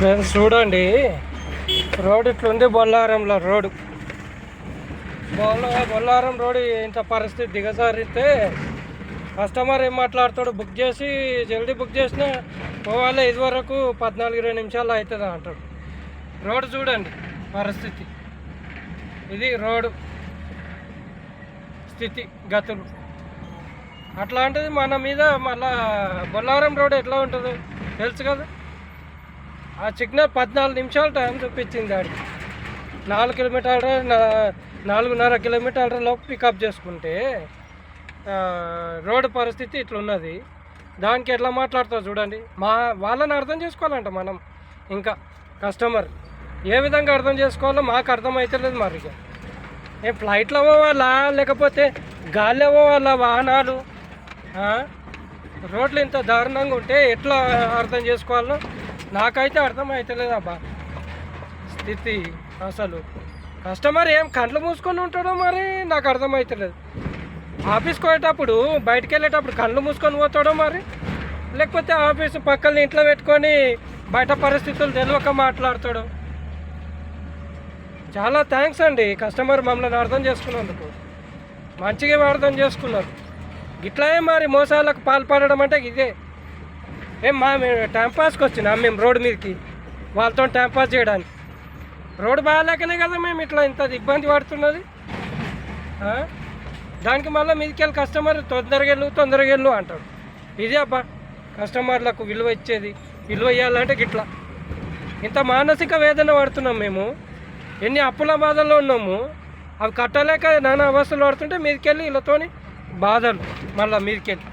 Friends చూడండి, road ఇట్లుంది. బొల్లారంలో road, Bollaram road ఇంత పరిస్థితి దిగజారితే కస్టమర్ ఏం మాట్లాడతాడు, బుక్ చేసి జల్దీ బుక్ చేసినా పోవాలి, ఇదివరకు 14-20 నిమిషాలు అవుతుంది అంటాడు. రోడ్డు చూడండి పరిస్థితి, ఇది రోడ్డు స్థితి గతులు. అట్లాంటిది మన మీద మళ్ళా బొల్లారం రోడ్ ఎట్లా ఉంటుందో తెలుసు కదా. ఆ సిగ్నల్ 14 నిమిషాలు టైం చూపించింది. ఆడికి 4 కిలోమీటర్ల 4.5 కిలోమీటర్ల లోపు పికప్ చేసుకుంటే రోడ్డు పరిస్థితి ఇట్లున్నది. దానికి ఎట్లా మాట్లాడుతావు చూడండి. వాళ్ళని అర్థం చేసుకోవాలంట మనం. ఇంకా కస్టమర్ ఏ విధంగా అర్థం చేసుకోవాలో మాకు అర్థమవుతలేదు. మరి ఇక ఏం ఫ్లైట్లో పోవాలా లేకపోతే గాలిలో పోవాలా వాహనాలు? రోడ్లు ఇంత దారుణంగా ఉంటే ఎట్లా అర్థం చేసుకోవాలో నాకైతే అర్థమవుతలేదు అబ్బా స్థితి. అసలు కస్టమర్ ఏం కండ్లు మూసుకొని ఉంటాడో మరి నాకు అర్థమవుతలేదు. ఆఫీస్కి పోయేటప్పుడు బయటకు వెళ్ళేటప్పుడు కళ్ళు మూసుకొని పోతాడో మరి, లేకపోతే ఆఫీసు పక్కన ఇంట్లో పెట్టుకొని బయట పరిస్థితులు తెలియక మాట్లాడతాడు. చాలా థ్యాంక్స్ అండి కస్టమర్ మమ్మల్ని అర్థం చేసుకున్నందుకు. మంచిగా అర్థం చేసుకున్నారు. ఇట్లాగే మరి మోసాలకు పాల్పడడం అంటే ఇదే. మేము టైంపాస్కి వచ్చినాం మేము రోడ్డు మీదకి వాళ్ళతో టైంపాస్ చేయడానికి. రోడ్డు బాగాలేకనే కదా మేము ఇట్లా ఇంత ఇబ్బంది పడుతున్నది. దానికి మళ్ళీ మీదకి వెళ్ళి కస్టమర్ తొందరగా వెళ్ళు అంటాడు. ఇదే అబ్బా కస్టమర్లకు విలువ ఇచ్చేది. విలువ ఇవ్వాలంటే గిట్లా. ఇంత మానసిక వేదన పడుతున్నాం మేము. ఎన్ని అప్పుల బాధల్లో ఉన్నాము, అవి కట్టలేక నానా అవస్థలు పడుతుంటే మీదకి వెళ్ళి వీళ్ళతోని బాధలు మళ్ళీ మీదకి వెళ్ళి